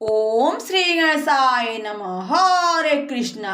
ओम श्री गणेशाय नमः। हरे कृष्णा।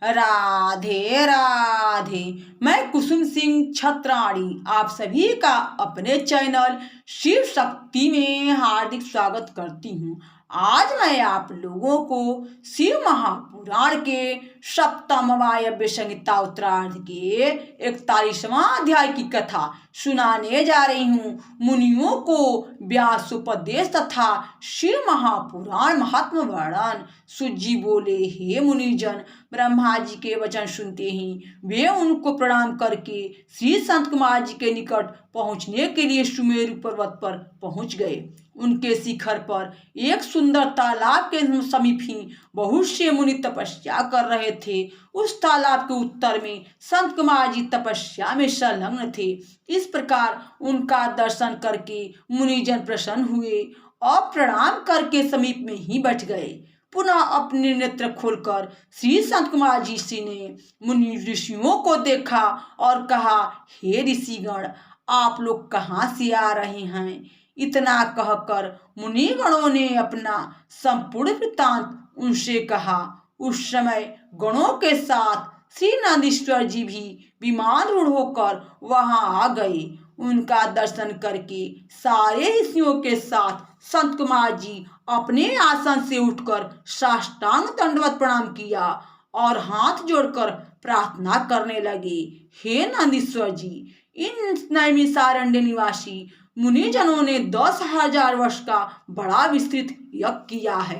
राधे राधे। मैं कुसुम सिंह छत्राणी आप सभी का अपने चैनल शिव शक्ति में हार्दिक स्वागत करती हूँ। आज मैं आप लोगों को शिव महापुराण के सप्तम वायव्य संहिता उत्तरार्ध के 41वां अध्याय की कथा सुनाने जा रही हूँ। मुनियों को व्यासोपदेश तथा शिव महापुराण महात्म वर्णन। सूत जी बोले, हे मुनिजन, ब्रह्मा जी के वचन सुनते ही वे उनको प्रणाम करके श्री संत कुमार जी के निकट पहुंचने के लिए सुमेरु पर्वत पर पहुंच गए। उनके शिखर पर एक सुंदर तालाब के समीप ही बहुत से मुनि तपस्या कर रहे थे। उस तालाब के उत्तर में संत कुमार जी तपस्या में संलग्न थे। इस प्रकार उनका दर्शन करके मुनिजन प्रसन्न हुए और प्रणाम करके समीप में ही बैठ गए। पुनः अपने नेत्र खोलकर श्री संत कुमार जी से ने मुनि ऋषियों को देखा और कहा, हे ऋषिगण, आप लोग कहाँ से आ रहे हैं? इतना कहकर मुनिगणों ने अपना संपूर्ण वृत्तांत उनसे कहा। उस समय गणों के साथ श्री नंदीश्वर जी भी विमान रूढ़ होकर वहां आ गए। उनका दर्शन करके सारे ऋषियों के साथ संत कुमार जी अपने आसन से उठकर साष्टांग दंडवत प्रणाम किया और हाथ जोड़कर प्रार्थना करने लगे। हे नंदीश्वर जी, इन नैमिषारण्य निवासी मुनिजनों ने 10,000 वर्ष का बड़ा विस्तृत यज्ञ किया है।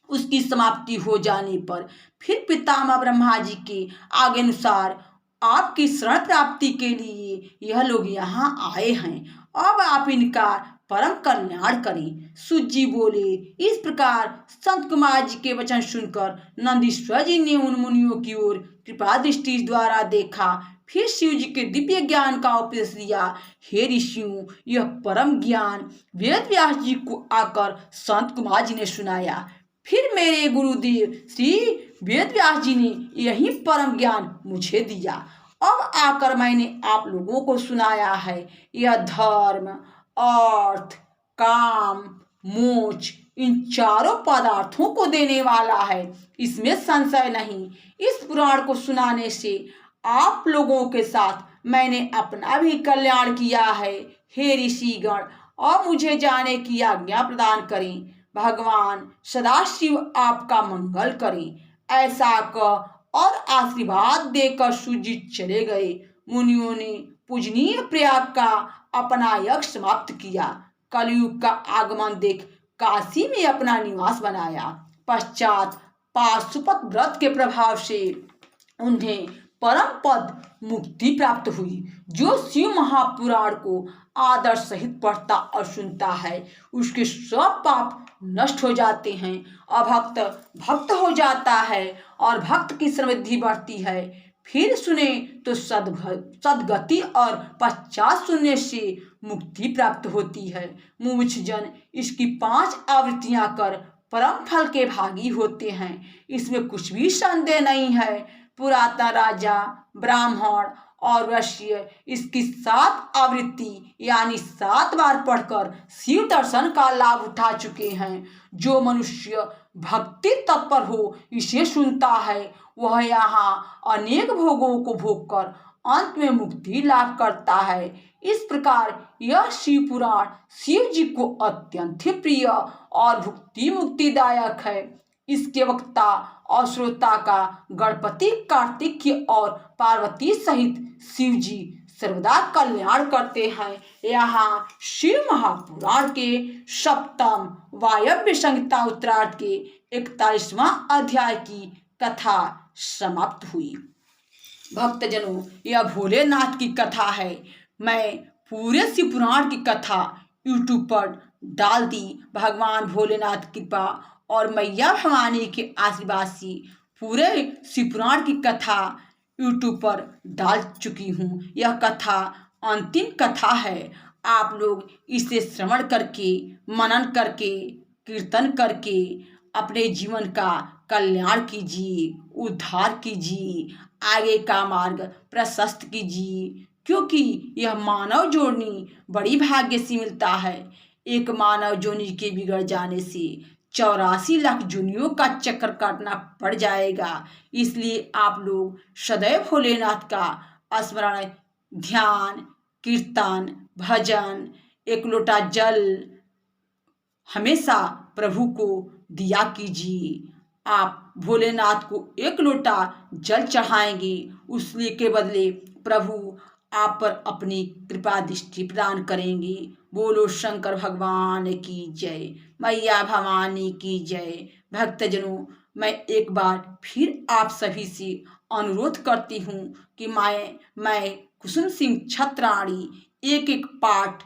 उसकी समाप्ति हो जाने पर फिर पितामह ब्रह्मा जी के आगे अनुसार आपकी शरण प्राप्ति के लिए यह लोग यहाँ आए हैं। अब आप इनका परम कल्याण करें। सूत जी बोले, इस प्रकार संत कुमार जी के वचन सुनकर नंदीश्वर जी ने उन मुनियों की ओर कृपा दृष्टि द्वारा देखा। फिर शिव जी के दिव्य ज्ञान का उपदेश दिया। हे ऋषियों, यह परम ज्ञान वेद व्यास जी को आकर संत कुमार जी ने सुनाया। फिर मेरे गुरुदेव श्री वेद व्यास जी ने यही परम ज्ञान मुझे दिया। अब आकर मैंने आप लोगों को सुनाया है। यह धर्म, अर्थ, काम, मोक्ष इन चारों पदार्थों को देने वाला है, इसमें संशय नहीं। इस पुराण को सुनाने से आप लोगों के साथ मैंने अपना भी कल्याण किया है। हे ऋषिगण, और मुझे जाने की आज्ञा प्रदान करें। भगवान सदाशिव आपका मंगल करें। ऐसा कह और आशीर्वाद देकर सूजित चले गए। मुनियों ने पूजनीय प्रयाग का अपना यज्ञ समाप्त किया। कलयुग का आगमन देख काशी में अपना निवास बनाया। पश्चात पाशुपत व्रत के प्रभाव से उन्हें परम पद मुक्ति प्राप्त हुई। जो शिव महापुराण को आदर सहित पढ़ता और सुनता है, उसके सब पाप नष्ट हो जाते हैं। अभक्त भक्त हो जाता है और भक्त की समृद्धि बढ़ती है। फिर सुने तो सदगति और पश्चात सुनने से मुक्ति प्राप्त होती है। मुमुक्ष जन इसकी 5 आवृत्तियां कर परम फल के भागी होते हैं। इसमें कुछ भी संदेह नहीं है। पुरातन राजा, ब्राह्मण और वैश्य इसकी 7 आवृत्ति यानी 7 बार पढ़कर शिव दर्शन का लाभ उठा चुके हैं। जो मनुष्य भक्ति तत्पर हो इसे सुनता है, वह यहाँ अनेक भोगों को भोग कर अंत में मुक्ति लाभ करता है। इस प्रकार यह शिव पुराण शिव जी को अत्यंत प्रिय और भुक्ति मुक्तिदायक है। इसके वक्ता और श्रोता का गणपति, कार्तिक और पार्वती सहित शिव जी सर्वदा कल्याण करते हैं। यहाँ शिव महापुराण के सप्तम वायव्य संहिता उत्तरार्ध के 41वां अध्याय की कथा समाप्त हुई। भक्तजनों, यह भोलेनाथ की कथा है। मैं पूरे शिव पुराण की कथा यूट्यूब पर डाल दी। भगवान भोलेनाथ की कृपा और मैया भवानी के आशीर्वाद से पूरे शिव पुराण की कथा यूट्यूब पर डाल चुकी हूँ। यह कथा अंतिम कथा है। आप लोग इसे श्रवण करके, मनन करके, कीर्तन करके अपने जीवन का कल्याण कीजिए, उद्धार कीजिए, आगे का मार्ग प्रशस्त कीजिए। क्योंकि यह मानव जोड़नी बड़ी भाग्य से मिलता है। एक मानव जोनि के बिगड़ जाने से 84 लाख जूनियों का चक्कर काटना पड़ जाएगा। इसलिए आप लोग सदैव भोलेनाथ का स्मरण, ध्यान, कीर्तन, भजन, एक लोटा जल हमेशा प्रभु को दिया कीजिए। आप भोलेनाथ को एक लोटा जल चढ़ाएंगे, उसके के बदले प्रभु आप पर अपनी कृपा दृष्टि प्रदान करेंगे। बोलो शंकर भगवान की जय, मैया भवानी की जय। भक्तजनों, मैं एक बार फिर आप सभी से अनुरोध करती हूँ कि मैं कुसुम सिंह छत्राणी एक एक पाठ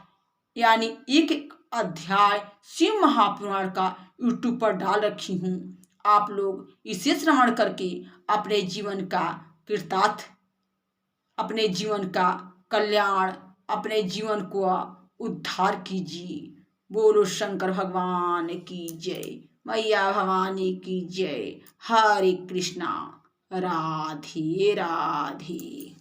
यानी एक एक अध्याय शिव महापुराण का यूट्यूब पर डाल रखी हूँ। आप लोग इसे श्रवण करके अपने जीवन का कृतार्थ, अपने जीवन का कल्याण, अपने जीवन को उद्धार कीजिए। बोलो शंकर भगवान की जय, मैया भवानी की जय। हरे कृष्णा, राधे राधे।